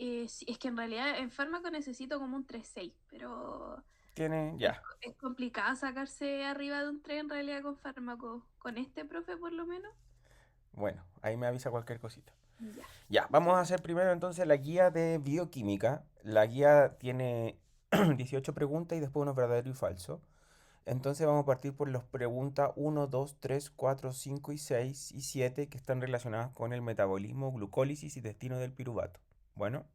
Sí, es que en realidad en fármaco necesito como un 3,6, pero Tiene, es, ya. es complicado sacarse arriba de un 3 en realidad con fármaco. Con este profe por lo menos. Bueno, ahí me avisa cualquier cosita. Ya. Ya, vamos a hacer primero entonces la guía de bioquímica. La guía tiene 18 preguntas y después unos verdadero y falso. Entonces vamos a partir por las preguntas uno, 2, 3, 4, 5 y 6 y 7 que están relacionadas con el metabolismo, glucólisis y destino del piruvato. Bueno,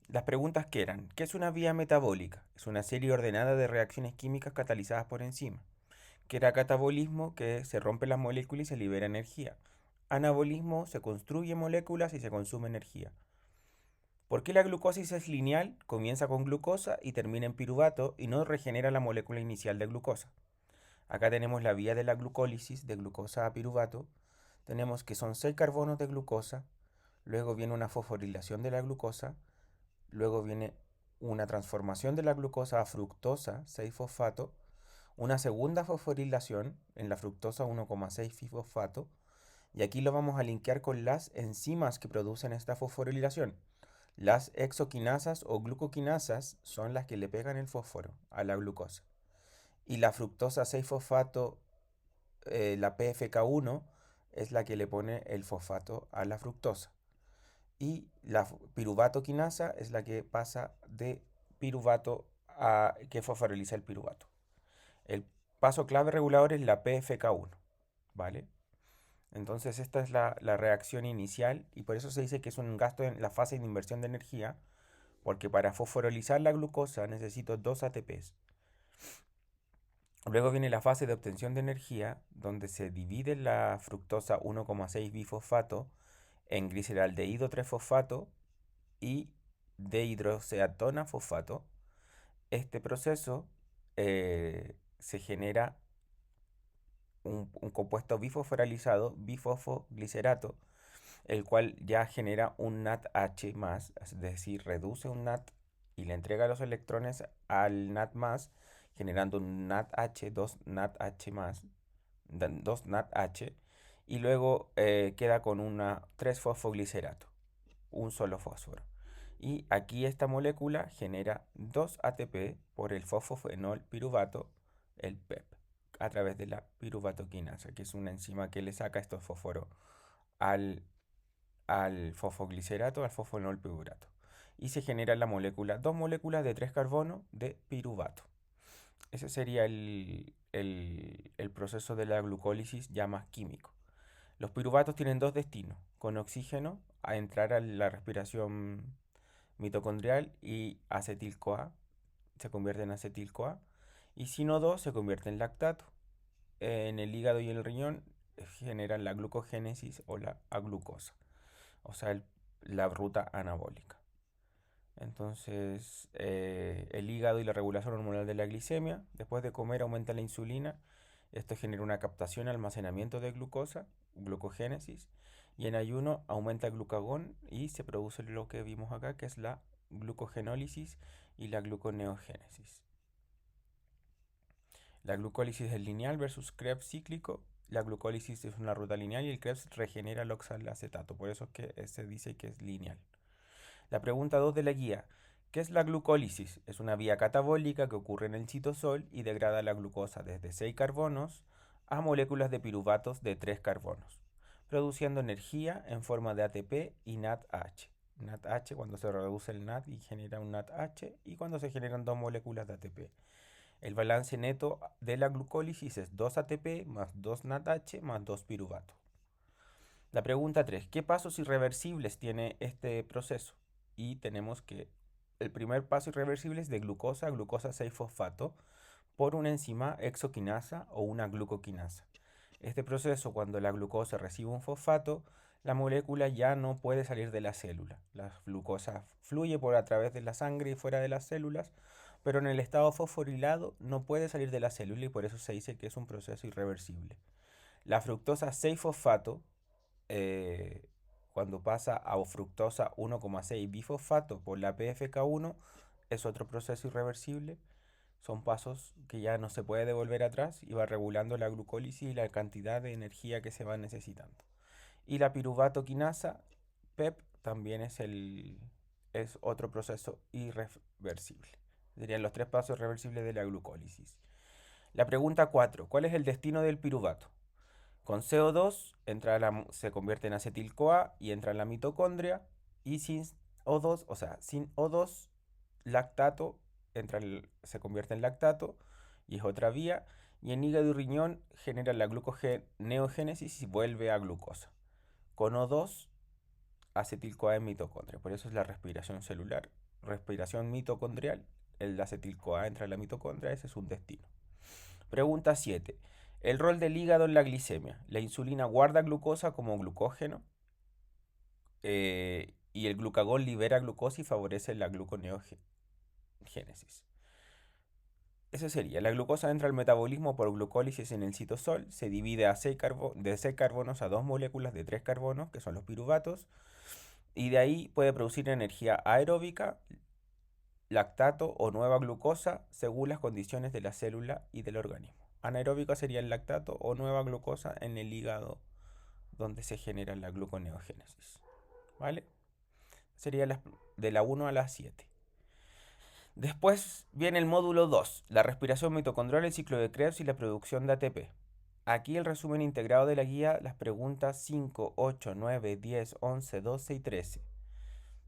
las preguntas que eran, ¿qué es una vía metabólica? Es una serie ordenada de reacciones químicas catalizadas por enzimas. ¿Qué era catabolismo? Que se rompen las moléculas y se libera energía. Anabolismo, se construyen moléculas y se consume energía. ¿Por qué la glucosis es lineal? Comienza con glucosa y termina en piruvato y no regenera la molécula inicial de glucosa. Acá tenemos la vía de la glucólisis de glucosa a piruvato. Tenemos que son 6 carbonos de glucosa, luego viene una fosforilación de la glucosa, luego viene una transformación de la glucosa a fructosa 6-fosfato, una segunda fosforilación en la fructosa 1,6-fosfato, y aquí lo vamos a linkear con las enzimas que producen esta fosforilación. Las exoquinasas o glucoquinasas son las que le pegan el fósforo a la glucosa. Y la fructosa 6-fosfato, la PFK1, es la que le pone el fosfato a la fructosa. Y la piruvato quinasa es la que pasa de piruvato a que fosforiliza el piruvato. El paso clave regulador es la PFK1, ¿vale? Entonces esta es la reacción inicial y por eso se dice que es un gasto en la fase de inversión de energía, porque para fosforilizar la glucosa necesito 2 ATPs. Luego viene la fase de obtención de energía, donde se divide la fructosa 1,6 bifosfato en gliceraldehído 3-fosfato y dehidroceatona fosfato. Este proceso se genera un compuesto bifosforalizado, bifosfoglicerato, el cual ya genera un NADH más, es decir, reduce un NAD y le entrega los electrones al NAD más, generando un NADH, dos NADH más, dos NADH, y luego queda con una 3-fosfoglicerato, un solo fósforo. Y aquí esta molécula genera 2 ATP por el fosfofenol piruvato, el PEP, a través de la piruvatoquinasa, que es una enzima que le saca estos fósforos al al fosfoglicerato, al fosfonolpiruvato. Y se genera la molécula, dos moléculas de 3 carbonos de piruvato. Ese sería el proceso de la glucólisis ya más químico. Los piruvatos tienen dos destinos, con oxígeno a entrar a la respiración mitocondrial y acetil-CoA, se convierte en acetil-CoA, y si no dos se convierte en lactato. En el hígado y el riñón generan la glucogénesis o la aglucosa, o sea, la ruta anabólica. Entonces, el hígado y la regulación hormonal de la glicemia, después de comer aumenta la insulina, esto genera una captación y almacenamiento de glucosa, glucogénesis, y en ayuno aumenta el glucagón y se produce lo que vimos acá, que es la glucogenólisis y la gluconeogénesis. La glucólisis es lineal versus Krebs cíclico. La glucólisis es una ruta lineal y el Krebs regenera el oxalacetato, por eso es que se dice que es lineal. La pregunta 2 de la guía. ¿Qué es la glucólisis? Es una vía catabólica que ocurre en el citosol y degrada la glucosa desde 6 carbonos a moléculas de piruvatos de 3 carbonos, produciendo energía en forma de ATP y NADH. NADH cuando se reduce el NAD y genera un NADH y cuando se generan dos moléculas de ATP. El balance neto de la glucólisis es 2 ATP más 2 NADH más 2 piruvato. La pregunta 3. ¿Qué pasos irreversibles tiene este proceso? Y tenemos que el primer paso irreversible es de glucosa a glucosa 6-fosfato por una enzima exoquinasa o una glucoquinasa. Este proceso, cuando la glucosa recibe un fosfato, la molécula ya no puede salir de la célula. La glucosa fluye por a través de la sangre y fuera de las células, pero en el estado fosforilado no puede salir de la célula y por eso se dice que es un proceso irreversible. La fructosa 6-fosfato, eh, cuando pasa a fructosa 1,6 bifosfato por la PFK1, es otro proceso irreversible. Son pasos que ya no se puede devolver atrás y va regulando la glucólisis y la cantidad de energía que se va necesitando. Y la piruvato quinasa, PEP, también es es otro proceso irreversible. Serían los tres pasos irreversibles de la glucólisis. La pregunta 4. ¿Cuál es el destino del piruvato? Con CO2 se convierte en acetil-CoA y entra en la mitocondria. Y sin O2, o sea, sin O2, lactato se convierte en lactato y es otra vía. Y en hígado y riñón genera la gluconeogénesis y vuelve a glucosa. Con O2, acetil-CoA en mitocondria. Por eso es la respiración celular, respiración mitocondrial. El acetil-CoA entra en la mitocondria, ese es un destino. Pregunta 7. El rol del hígado en la glicemia. La insulina guarda glucosa como glucógeno y el glucagón libera glucosa y favorece la gluconeogénesis. Eso sería, la glucosa entra al metabolismo por glucólisis en el citosol, se divide de 6 carbonos a 2 moléculas de 3 carbonos, que son los piruvatos, y de ahí puede producir energía aeróbica, lactato o nueva glucosa según las condiciones de la célula y del organismo. Anaeróbica sería el lactato o nueva glucosa en el hígado donde se genera la gluconeogénesis. ¿Vale? Sería de la 1 a la 7. Después viene el módulo 2, la respiración mitocondrial, el ciclo de Krebs y la producción de ATP. Aquí el resumen integrado de la guía, las preguntas 5, 8, 9, 10, 11, 12 y 13.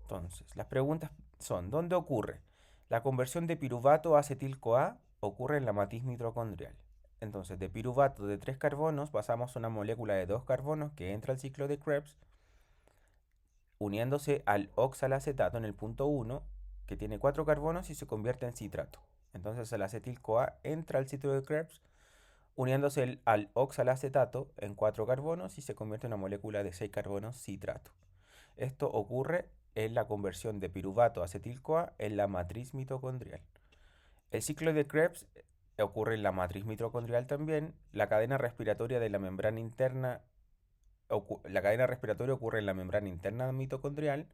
Entonces, las preguntas son, ¿dónde ocurre? La conversión de piruvato a acetil-CoA ocurre en la matriz mitocondrial. Entonces, de piruvato de 3 carbonos pasamos a una molécula de 2 carbonos que entra al ciclo de Krebs, uniéndose al oxalacetato en el punto 1, que tiene 4 carbonos y se convierte en citrato. Entonces, el acetil-CoA entra al ciclo de Krebs, uniéndose al oxalacetato en 4 carbonos y se convierte en una molécula de 6 carbonos citrato. Esto ocurre en la conversión de piruvato a acetil-CoA en la matriz mitocondrial. El ciclo de Krebs ocurre en la matriz mitocondrial también. La cadena respiratoria de la membrana interna ocurre en la membrana interna mitocondrial.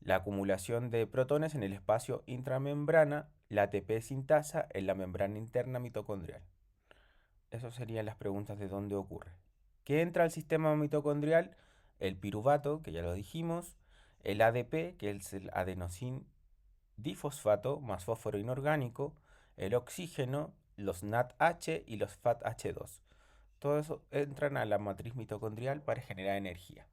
La acumulación de protones en el espacio intramembrana, la ATP sintasa en la membrana interna mitocondrial. Esas serían las preguntas de dónde ocurre. ¿Qué entra al sistema mitocondrial? El piruvato, que ya lo dijimos, el ADP, que es el adenosín difosfato más fósforo inorgánico, el oxígeno, los NADH y los FADH2. Todo eso entran a la matriz mitocondrial para generar energía.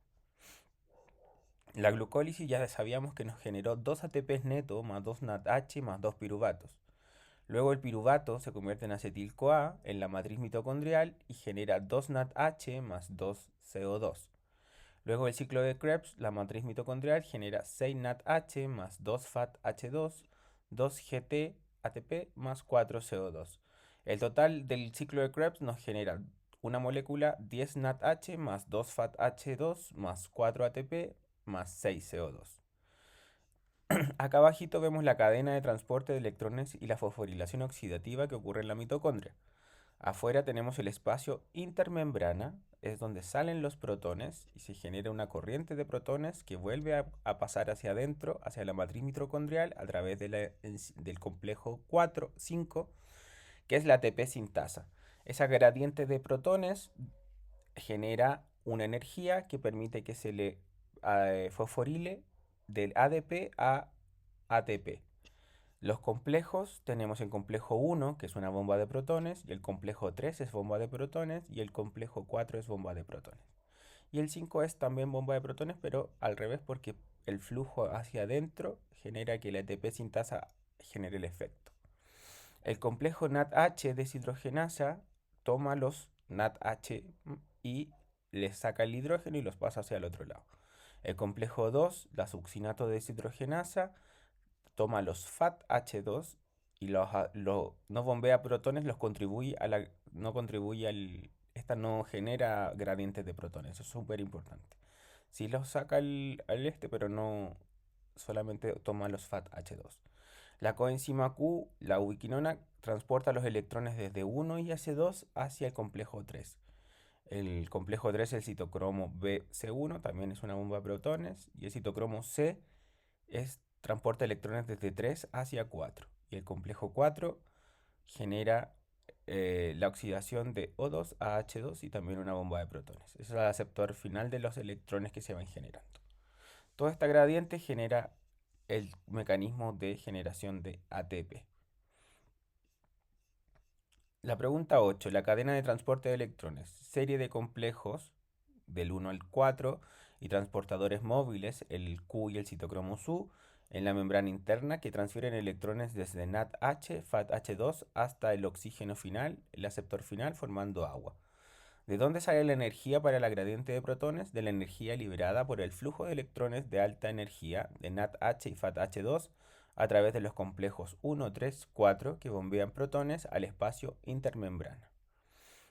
La glucólisis ya sabíamos que nos generó 2 ATPs netos más 2 NADH más 2 piruvatos. Luego el piruvato se convierte en acetil-CoA en la matriz mitocondrial y genera 2 NADH más 2 CO2. Luego el ciclo de Krebs, la matriz mitocondrial genera 6 NADH más 2 FADH2, 2 GT ATP más 4 CO2. El total del ciclo de Krebs nos genera una molécula 10 NADH más 2 FADH2 más 4 ATP más 6 CO2. Acá abajito vemos la cadena de transporte de electrones y la fosforilación oxidativa que ocurre en la mitocondria. Afuera tenemos el espacio intermembrana, es donde salen los protones y se genera una corriente de protones que vuelve a pasar hacia adentro, hacia la matriz mitocondrial, a través del complejo 4, 5, que es la ATP sintasa. Esa gradiente de protones genera una energía que permite que se le fosforile del ADP a ATP. Los complejos, tenemos el complejo 1, que es una bomba de protones, y el complejo 3 es bomba de protones, y el complejo 4 es bomba de protones. Y el 5 es también bomba de protones, pero al revés, porque el flujo hacia adentro genera que la ATP sintasa genere el efecto. El complejo NADH deshidrogenasa toma los NADH y les saca el hidrógeno y los pasa hacia el otro lado. El complejo 2, la succinato deshidrogenasa, toma los FADH2 y no bombea protones, esta no genera gradientes de protones, eso es súper importante. Sí los saca pero no solamente toma los FADH2. La coenzima Q, la ubiquinona, transporta los electrones desde 1 y S2 hacia el complejo 3. El complejo 3 el citocromo BC1, también es una bomba de protones, y el citocromo C transporta electrones desde 3 hacia 4. Y el complejo 4 genera la oxidación de O2 a H2 y también una bomba de protones. Ese es el aceptor final de los electrones que se van generando. Toda esta gradiente genera el mecanismo de generación de ATP. La pregunta 8. La cadena de transporte de electrones. Serie de complejos del 1 al 4 y transportadores móviles, el Q y el citocromo Su, en la membrana interna que transfieren electrones desde NADH, FADH2 hasta el oxígeno final, el aceptor final, formando agua. ¿De dónde sale la energía para la gradiente de protones? De la energía liberada por el flujo de electrones de alta energía de NADH y FADH2 a través de los complejos 1, 3, 4 que bombean protones al espacio intermembrana.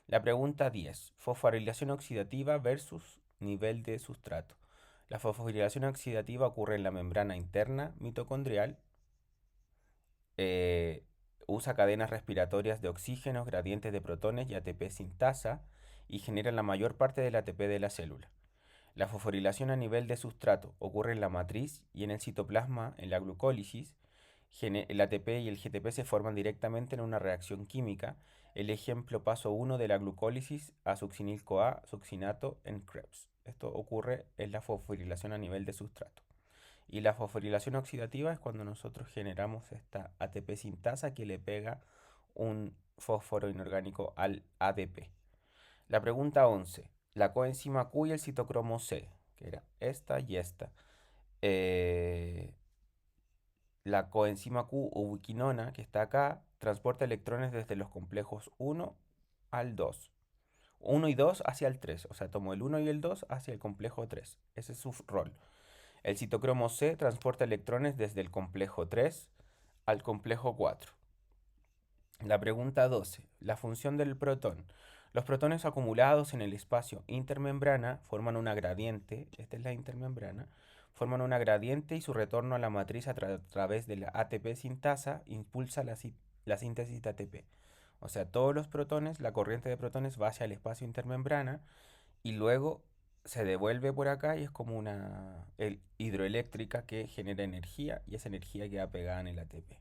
La pregunta 10. Fosforilación oxidativa versus nivel de sustrato. La fosforilación oxidativa ocurre en la membrana interna mitocondrial. eh, Usa cadenas respiratorias de oxígenos, gradientes de protones y ATP sintasa y genera la mayor parte del ATP de la célula. La fosforilación a nivel de sustrato ocurre en la matriz y en el citoplasma, en la glucólisis. El ATP y el GTP se forman directamente en una reacción química. El ejemplo paso 1 de la glucólisis a succinil-CoA, succinato en Krebs. Esto ocurre en la fosforilación a nivel de sustrato. Y la fosforilación oxidativa es cuando nosotros generamos esta ATP sintasa que le pega un fósforo inorgánico al ADP. La pregunta 11. La coenzima Q y el citocromo C, que era esta y esta. Eh, la coenzima Q ubiquinona, que está acá, transporta electrones desde los complejos 1 al 2. 1 y 2 hacia el 3, o sea, tomo el 1 y el 2 hacia el complejo 3. Ese es su rol. El citocromo C transporta electrones desde el complejo 3 al complejo 4. La pregunta 12. La función del protón. Los protones acumulados en el espacio intermembrana forman una gradiente, esta es la intermembrana, forman una gradiente y su retorno a la matriz a través de la ATP sintasa impulsa la síntesis de ATP. O sea, todos los protones, la corriente de protones va hacia el espacio intermembrana y luego se devuelve por acá y es como una hidroeléctrica que genera energía y esa energía queda pegada en el ATP.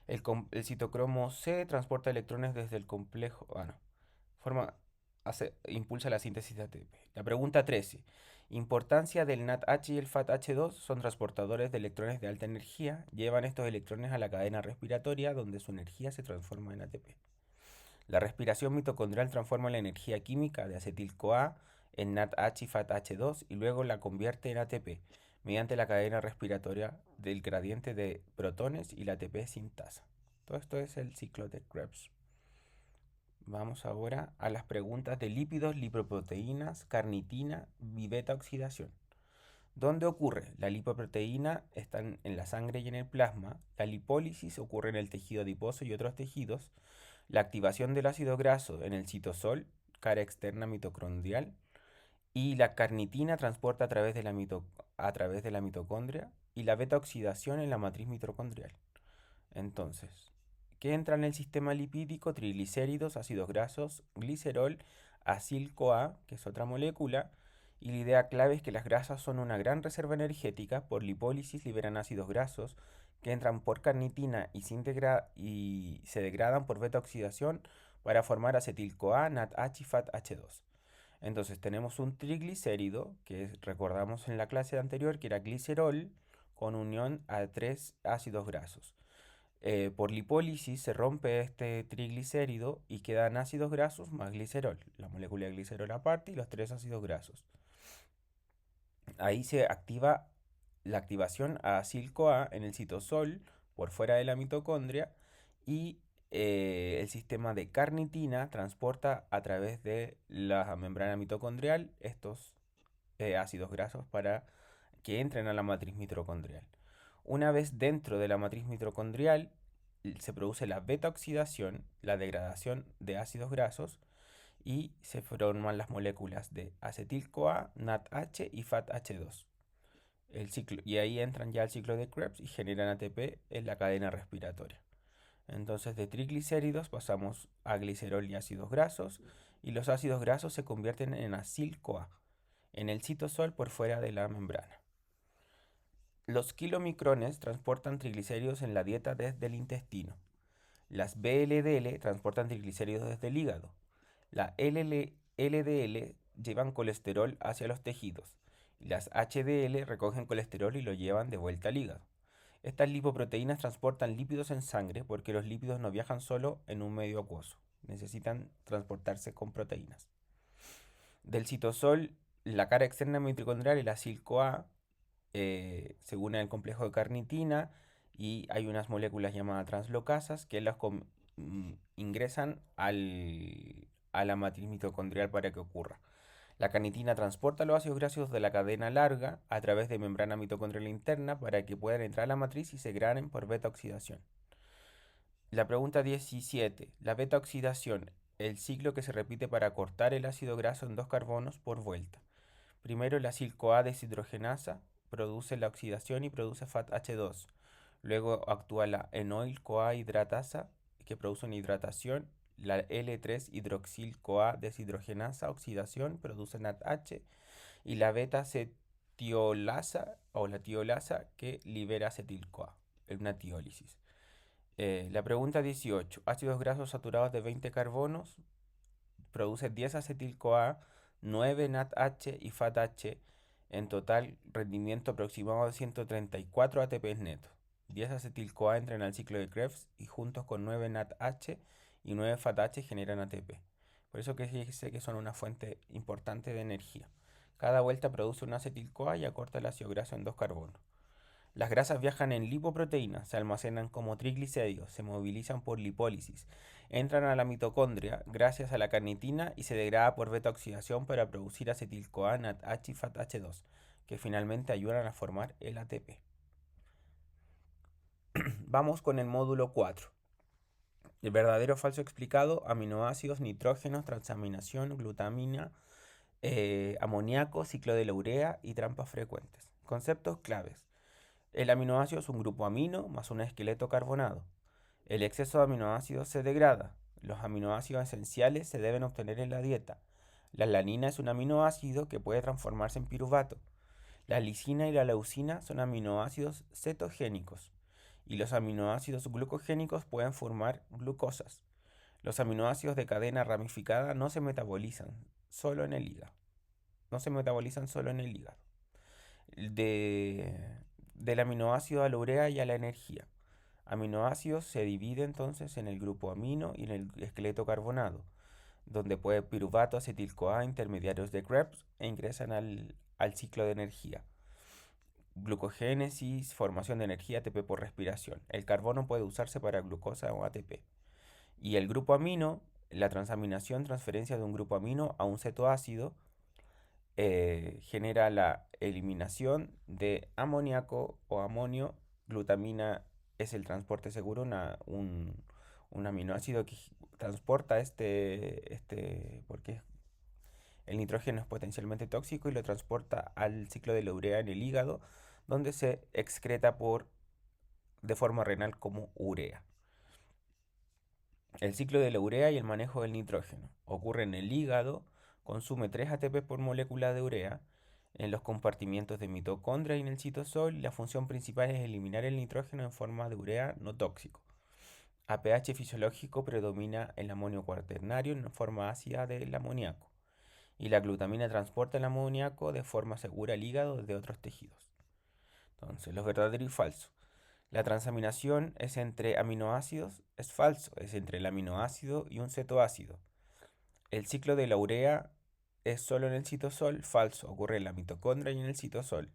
El citocromo C transporta electrones desde el complejo. No. Impulsa la síntesis de ATP. La pregunta 13. Importancia del NADH y el FADH2 son transportadores de electrones de alta energía. Llevan estos electrones a la cadena respiratoria donde su energía se transforma en ATP. La respiración mitocondrial transforma la energía química de acetil-CoA en NADH y FADH2 y luego la convierte en ATP mediante la cadena respiratoria del gradiente de protones y la ATP sintasa. Todo esto es el ciclo de Krebs. Vamos ahora a las preguntas de lípidos, lipoproteínas, carnitina y beta oxidación. ¿Dónde ocurre? La lipoproteína está en la sangre y en el plasma. La lipólisis ocurre en el tejido adiposo y otros tejidos. La activación del ácido graso en el citosol, cara externa mitocondrial. Y la carnitina transporta a través de la mitocondria. Y la beta oxidación en la matriz mitocondrial. Entonces, ¿qué entra en el sistema lipídico? Triglicéridos, ácidos grasos, glicerol, acil-CoA, que es otra molécula. Y la idea clave es que las grasas son una gran reserva energética. Por lipólisis liberan ácidos grasos que entran por carnitina y se degradan por beta oxidación para formar acetil-CoA, NADH y FADH2. Entonces tenemos un triglicérido que recordamos en la clase anterior que era glicerol con unión a tres ácidos grasos. Por lipólisis se rompe este triglicérido y quedan ácidos grasos más glicerol, la molécula de glicerol aparte y los tres ácidos grasos. Ahí se activa la activación a acil-CoA en el citosol por fuera de la mitocondria y el sistema de carnitina transporta a través de la membrana mitocondrial estos ácidos grasos para que entren a la matriz mitocondrial. Una vez dentro de la matriz mitocondrial, se produce la beta oxidación, la degradación de ácidos grasos y se forman las moléculas de acetil-CoA, NADH y FADH2. Y ahí entran ya al ciclo de Krebs y generan ATP en la cadena respiratoria. Entonces de triglicéridos pasamos a glicerol y ácidos grasos y los ácidos grasos se convierten en acil-CoA en el citosol por fuera de la membrana. Los kilomicrones transportan triglicéridos en la dieta desde el intestino. Las VLDL transportan triglicéridos desde el hígado. La LDL llevan colesterol hacia los tejidos. Las HDL recogen colesterol y lo llevan de vuelta al hígado. Estas lipoproteínas transportan lípidos en sangre porque los lípidos no viajan solo en un medio acuoso, necesitan transportarse con proteínas. Del citosol, la cara externa mitocondrial, el acil-CoA, se une al complejo de carnitina y hay unas moléculas llamadas translocasas que ingresan a la matriz mitocondrial para que ocurra. La carnitina transporta los ácidos grasos de la cadena larga a través de membrana mitocondrial interna para que puedan entrar a la matriz y se granen por beta oxidación. La pregunta 17. La beta oxidación, el ciclo que se repite para cortar el ácido graso en dos carbonos por vuelta. Primero la acil-CoA deshidrogenasa produce la oxidación y produce FAT-H2. Luego actúa la enoil-CoA hidratasa que produce una hidratación. La L3-hidroxil-CoA deshidrogenasa oxidación produce NADH. Y la beta-cetiolasa o la tiolasa que libera acetil-CoA, una tiólisis. La pregunta 18. Ácidos grasos saturados de 20 carbonos produce 10 acetil-CoA, 9 NADH y FATH. En total, rendimiento aproximado de 134 ATP netos. 10 acetil-CoA entran al ciclo de Krebs y juntos con 9 NADH y 9 FATH generan ATP. Por eso que dice que son una fuente importante de energía. Cada vuelta produce un acetil-CoA y acorta el ácido graso en dos carbonos. Las grasas viajan en lipoproteínas, se almacenan como triglicéridos, se movilizan por lipólisis, entran a la mitocondria gracias a la carnitina y se degrada por beta oxidación para producir acetil-CoA, NADH y FATH2, que finalmente ayudan a formar el ATP. Vamos con el módulo 4. El verdadero o falso explicado: aminoácidos, nitrógenos, transaminación, glutamina, amoníaco, ciclo de la urea y trampas frecuentes. Conceptos claves. El aminoácido es un grupo amino más un esqueleto carbonado. El exceso de aminoácidos se degrada. Los aminoácidos esenciales se deben obtener en la dieta. La alanina es un aminoácido que puede transformarse en piruvato. La lisina y la leucina son aminoácidos cetogénicos. Y los aminoácidos glucogénicos pueden formar glucosas. Los aminoácidos de cadena ramificada no se metabolizan solo en el hígado. No se metabolizan solo en el hígado. Del aminoácido a la urea y a la energía. Aminoácidos se divide entonces en el grupo amino y en el esqueleto carbonado, donde puede piruvato, acetil-CoA, intermediarios de Krebs e ingresan al ciclo de energía. Glucogénesis, formación de energía, ATP por respiración. El carbono puede usarse para glucosa o ATP. Y el grupo amino, la transaminación, transferencia de un grupo amino a un cetoácido, genera la eliminación de amoníaco o amonio. Glutamina es el transporte seguro, un aminoácido que transporta porque el nitrógeno es potencialmente tóxico y lo transporta al ciclo de la urea en el hígado, donde se excreta de forma renal como urea. El ciclo de la urea y el manejo del nitrógeno ocurre en el hígado, consume 3 ATP por molécula de urea, en los compartimientos de mitocondria y en el citosol, y la función principal es eliminar el nitrógeno en forma de urea no tóxico. A pH fisiológico predomina el amonio cuaternario en forma ácida del amoníaco, y la glutamina transporta el amoníaco de forma segura al hígado desde otros tejidos. Entonces, lo verdadero y falso. La transaminación es entre aminoácidos, es falso, es entre el aminoácido y un cetoácido. El ciclo de la urea es solo en el citosol, falso, ocurre en la mitocondria y en el citosol.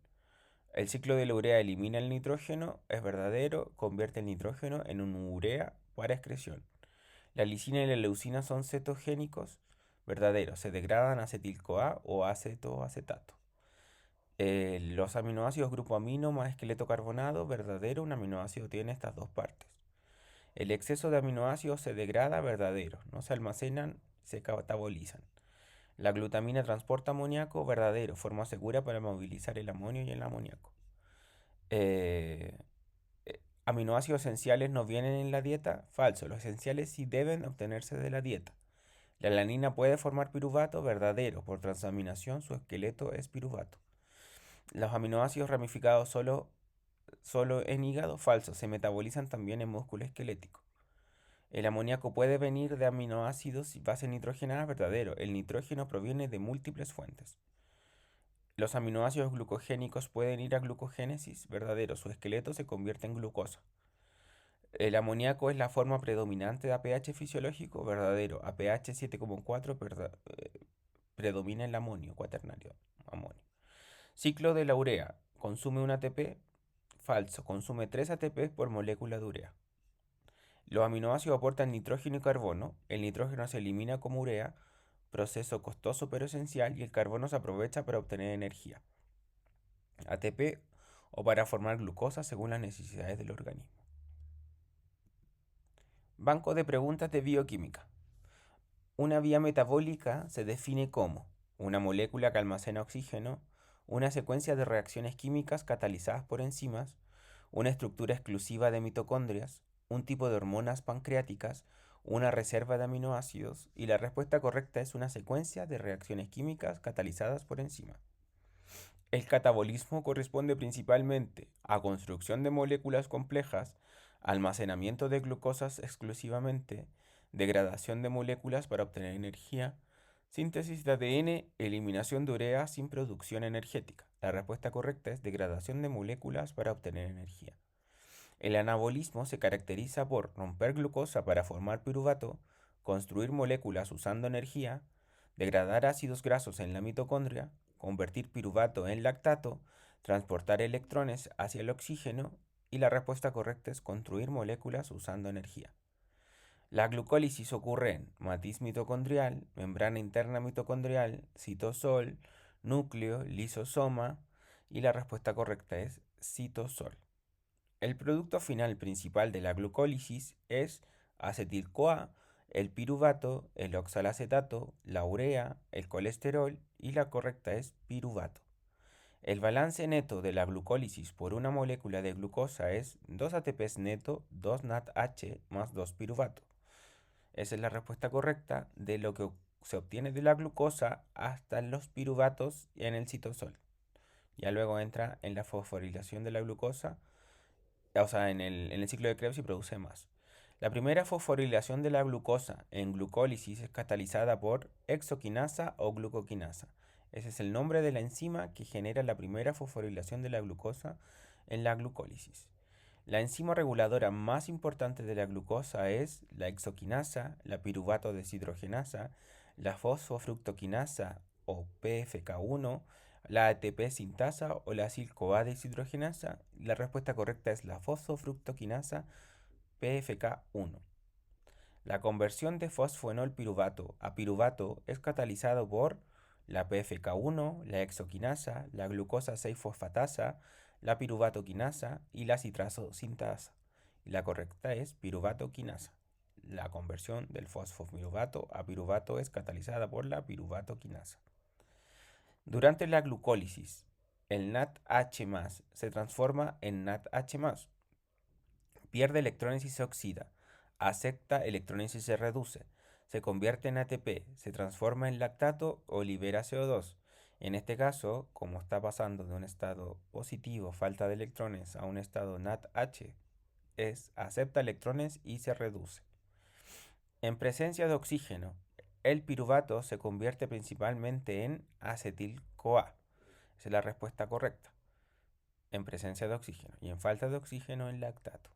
El ciclo de la urea elimina el nitrógeno, es verdadero, convierte el nitrógeno en un urea para excreción. La lisina y la leucina son cetogénicos, verdadero, se degradan a acetil-CoA o acetoacetato. Los aminoácidos grupo amino más esqueleto carbonado, verdadero, un aminoácido tiene estas dos partes. El exceso de aminoácidos se degrada, verdadero, no se almacenan, se catabolizan. La glutamina transporta amoníaco, verdadero, forma segura para movilizar el amonio y el amoníaco. Eh, Aminoácidos esenciales no vienen en la dieta, falso, los esenciales sí deben obtenerse de la dieta. La alanina puede formar piruvato, verdadero, por transaminación su esqueleto es piruvato. Los aminoácidos ramificados solo en hígado, falso, se metabolizan también en músculo esquelético. El amoníaco puede venir de aminoácidos y bases nitrogenadas, verdadero. El nitrógeno proviene de múltiples fuentes. Los aminoácidos glucogénicos pueden ir a glucogénesis, verdadero, su esqueleto se convierte en glucosa. El amoníaco es la forma predominante de APH fisiológico, verdadero. APH 7,4 predomina el amonio cuaternario. Amonio. Ciclo de la urea. Consume un ATP. Falso. Consume 3 ATP por molécula de urea. Los aminoácidos aportan nitrógeno y carbono. El nitrógeno se elimina como urea, proceso costoso pero esencial, y el carbono se aprovecha para obtener energía, ATP, o para formar glucosa según las necesidades del organismo. Banco de preguntas de bioquímica. Una vía metabólica se define como una molécula que almacena oxígeno, una secuencia de reacciones químicas catalizadas por enzimas, una estructura exclusiva de mitocondrias, un tipo de hormonas pancreáticas, una reserva de aminoácidos, y la respuesta correcta es una secuencia de reacciones químicas catalizadas por enzimas. El catabolismo corresponde principalmente a construcción de moléculas complejas, almacenamiento de glucosas exclusivamente, degradación de moléculas para obtener energía, síntesis de ADN, eliminación de urea sin producción energética. La respuesta correcta es degradación de moléculas para obtener energía. El anabolismo se caracteriza por romper glucosa para formar piruvato, construir moléculas usando energía, degradar ácidos grasos en la mitocondria, convertir piruvato en lactato, transportar electrones hacia el oxígeno, y la respuesta correcta es construir moléculas usando energía. La glucólisis ocurre en matriz mitocondrial, membrana interna mitocondrial, citosol, núcleo, lisosoma, y la respuesta correcta es citosol. El producto final principal de la glucólisis es acetil-CoA, el piruvato, el oxalacetato, la urea, el colesterol, y la correcta es piruvato. El balance neto de la glucólisis por una molécula de glucosa es 2 ATPs neto, 2 NADH más 2 piruvato. Esa es la respuesta correcta de lo que se obtiene de la glucosa hasta los piruvatos en el citosol. Ya luego entra en la fosforilación de la glucosa, o sea, en el ciclo de Krebs, y produce más. La primera fosforilación de la glucosa en glucólisis es catalizada por hexoquinasa o glucoquinasa. Ese es el nombre de la enzima que genera la primera fosforilación de la glucosa en la glucólisis. La enzima reguladora más importante de la glucosa es la hexoquinasa, la piruvato deshidrogenasa, la fosfofructoquinasa o PFK1, la ATP sintasa o la acil-CoA deshidrogenasa. La respuesta correcta es la fosfofructoquinasa PFK1. La conversión de fosfoenol piruvato a piruvato es catalizado por la PFK1, la hexoquinasa, la glucosa 6-fosfatasa, la piruvatoquinasa y la citrazo sintasa. Y la correcta es piruvatoquinasa. La conversión del fosfopiruvato a piruvato es catalizada por la piruvatoquinasa. Durante la glucólisis, el NADH+ se transforma en NADH+, pierde electrones y se oxida, acepta electrones y se reduce, se convierte en ATP, se transforma en lactato o libera CO2. En este caso, como está pasando de un estado positivo, falta de electrones, a un estado NADH, es acepta electrones y se reduce. En presencia de oxígeno, el piruvato se convierte principalmente en acetil-CoA. Esa es la respuesta correcta. En presencia de oxígeno. Y en falta de oxígeno, en lactato.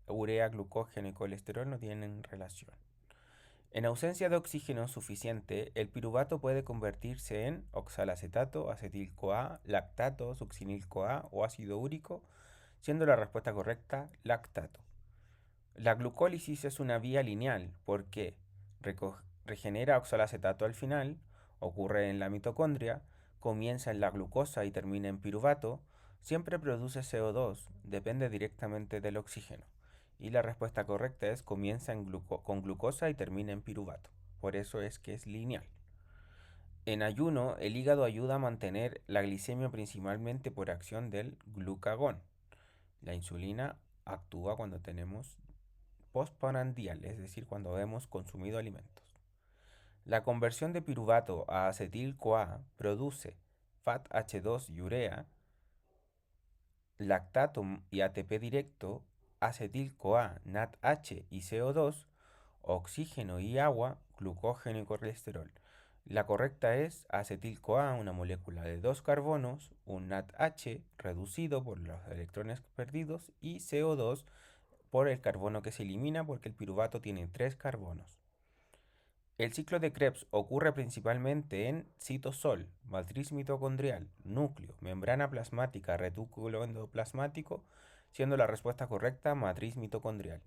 Urea, glucógeno y colesterol no tienen relación. En ausencia de oxígeno suficiente, el piruvato puede convertirse en oxalacetato, acetil-CoA, lactato, succinil-CoA o ácido úrico, siendo la respuesta correcta lactato. La glucólisis es una vía lineal porque regenera oxalacetato al final, ocurre en la mitocondria, comienza en la glucosa y termina en piruvato, siempre produce CO2, depende directamente del oxígeno. Y la respuesta correcta es comienza con glucosa y termina en piruvato. Por eso es que es lineal. En ayuno, el hígado ayuda a mantener la glicemia principalmente por acción del glucagón. La insulina actúa cuando tenemos postprandial, es decir, cuando hemos consumido alimentos. La conversión de piruvato a acetil-CoA produce FAT-H2 y urea, lactato y ATP directo, acetil-CoA, NADH y CO2, oxígeno y agua, glucógeno y colesterol. La correcta es acetil-CoA, una molécula de 2 carbonos, un NADH reducido por los electrones perdidos y CO2 por el carbono que se elimina porque el piruvato tiene 3 carbonos. El ciclo de Krebs ocurre principalmente en citosol, matriz mitocondrial, núcleo, membrana plasmática, retículo endoplasmático, siendo la respuesta correcta matriz mitocondrial.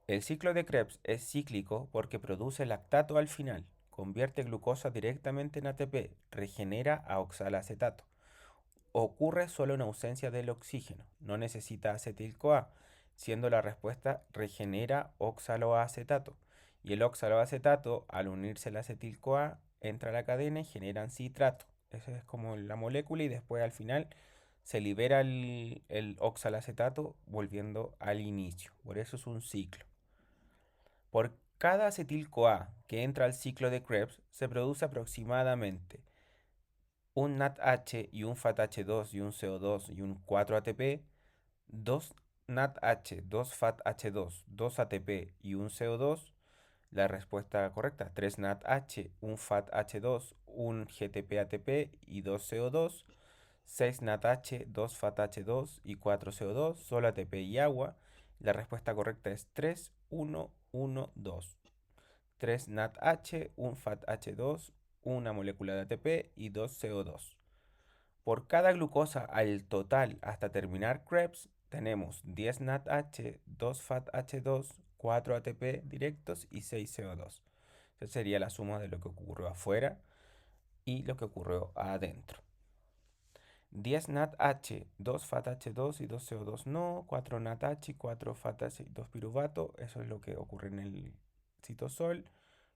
El ciclo de Krebs es cíclico porque produce lactato al final, convierte glucosa directamente en ATP, regenera a oxalacetato. Ocurre solo en ausencia del oxígeno, no necesita acetil-CoA, siendo la respuesta regenera oxaloacetato. Y el oxaloacetato, al unirse al acetil-CoA, entra a la cadena y generan citrato. Esa es como la molécula y después al final se libera el oxalacetato volviendo al inicio. Por eso es un ciclo. Por cada acetil-CoA que entra al ciclo de Krebs se produce aproximadamente un NADH y un FATH2 y un CO2 y un 4-ATP, 2 NADH, 2 FATH2, 2 ATP y un CO2. La respuesta correcta, 3 NADH, un FATH2, un GTP-ATP y 2 CO2. 6 NADH, 2 FATH2 y 4 CO2, solo ATP y agua. La respuesta correcta es 3, 1, 1, 2. 3 NADH, un FATH2, una molécula de ATP y 2 CO2. Por cada glucosa al total hasta terminar Krebs, tenemos 10 NADH, 2 FATH2, 4 ATP directos y 6 CO2. Esa sería la suma de lo que ocurrió afuera y lo que ocurrió adentro. 10 NADH, 2 FATH2 y 2 CO2 no, 4 NADH y 4 FATH y 2 piruvato. Eso es lo que ocurre en el citosol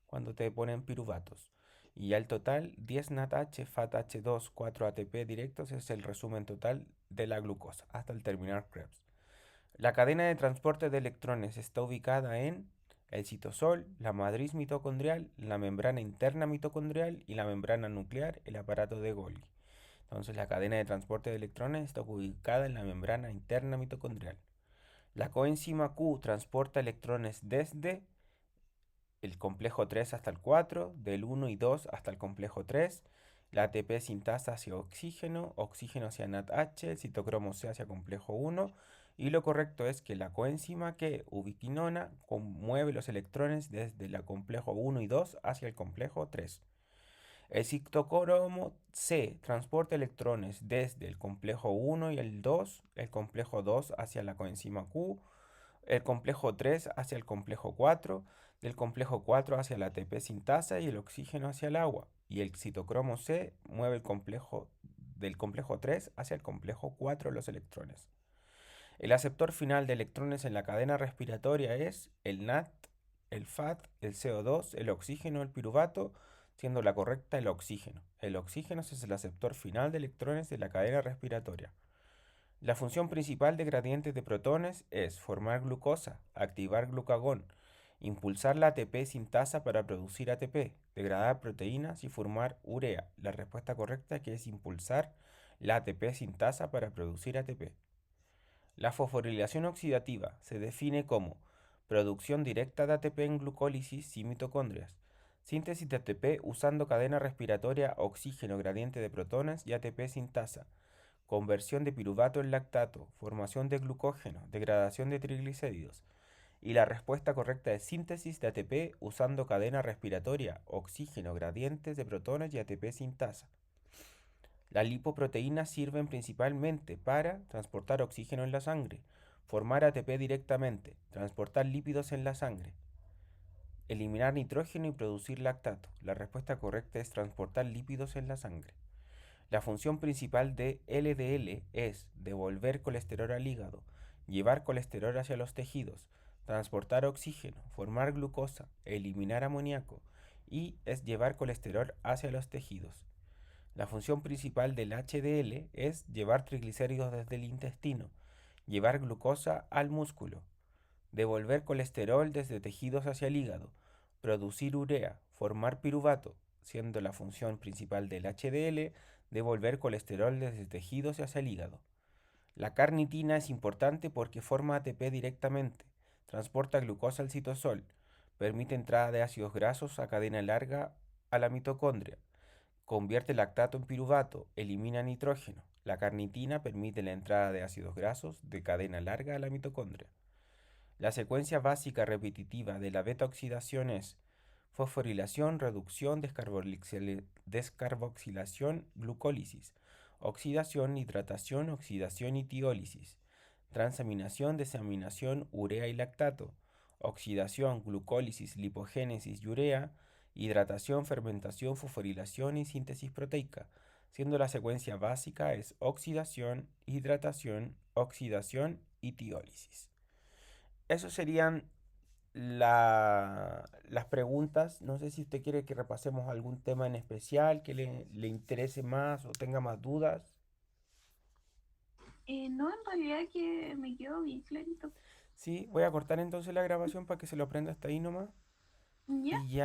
cuando te ponen piruvatos. Y al total, 10 NADH, FATH2, 4 ATP directos es el resumen total de la glucosa hasta el terminar Krebs. La cadena de transporte de electrones está ubicada en el citosol, la matriz mitocondrial, la membrana interna mitocondrial y la membrana nuclear, el aparato de Golgi. Entonces la cadena de transporte de electrones está ubicada en la membrana interna mitocondrial. La coenzima Q transporta electrones desde el complejo 3 hasta el 4, del 1 y 2 hasta el complejo 3, la ATP sintasa hacia oxígeno, oxígeno hacia NADH, el citocromo C hacia complejo 1, y lo correcto es que la coenzima que ubiquinona mueve los electrones desde el complejo 1 y 2 hacia el complejo 3. El citocromo C transporta electrones desde el complejo 1 y el 2, el complejo 2 hacia la coenzima Q, el complejo 3 hacia el complejo 4, del complejo 4 hacia la ATP sintasa y el oxígeno hacia el agua. Y el citocromo C mueve el complejo del complejo 3 hacia el complejo 4 los electrones. El aceptor final de electrones en la cadena respiratoria es el NAT, el FAT, el CO2, el oxígeno, el piruvato, siendo la correcta el oxígeno. El oxígeno es el aceptor final de electrones de la cadena respiratoria. La función principal de gradientes de protones es formar glucosa, activar glucagón, impulsar la ATP sintasa para producir ATP, degradar proteínas y formar urea. La respuesta correcta que es impulsar la ATP sintasa para producir ATP. La fosforilación oxidativa se define como producción directa de ATP en glucólisis sin mitocondrias, síntesis de ATP usando cadena respiratoria, oxígeno, gradiente de protones y ATP sintasa, conversión de piruvato en lactato, formación de glucógeno, degradación de triglicéridos. Y la respuesta correcta es síntesis de ATP usando cadena respiratoria, oxígeno, gradientes de protones y ATP sintasa. Las lipoproteínas sirven principalmente para transportar oxígeno en la sangre, formar ATP directamente, transportar lípidos en la sangre, eliminar nitrógeno y producir lactato. La respuesta correcta es transportar lípidos en la sangre. La función principal de LDL es devolver colesterol al hígado, llevar colesterol hacia los tejidos, transportar oxígeno, formar glucosa, eliminar amoníaco y es llevar colesterol hacia los tejidos. La función principal del HDL es llevar triglicéridos desde el intestino, llevar glucosa al músculo, devolver colesterol desde tejidos hacia el hígado, producir urea, formar piruvato, siendo la función principal del HDL devolver colesterol desde tejidos hacia el hígado. La carnitina es importante porque forma ATP directamente, transporta glucosa al citosol, permite entrada de ácidos grasos a cadena larga a la mitocondria. Convierte lactato en piruvato, elimina nitrógeno. La carnitina permite la entrada de ácidos grasos de cadena larga a la mitocondria. La secuencia básica repetitiva de la beta-oxidación es fosforilación, reducción, descarboxilación, glucólisis, oxidación, hidratación, oxidación y tiólisis, transaminación, desaminación, urea y lactato, oxidación, glucólisis, lipogénesis y urea, hidratación, fermentación, fosforilación y síntesis proteica, siendo la secuencia básica es oxidación, hidratación, oxidación y tiólisis. Esos serían las preguntas. No sé si usted quiere que repasemos algún tema en especial que le interese más o tenga más dudas. No, en realidad que me quedo bien clarito. Sí, voy a cortar entonces la grabación para que se lo aprenda hasta ahí nomás. ¿Ya? Y ya.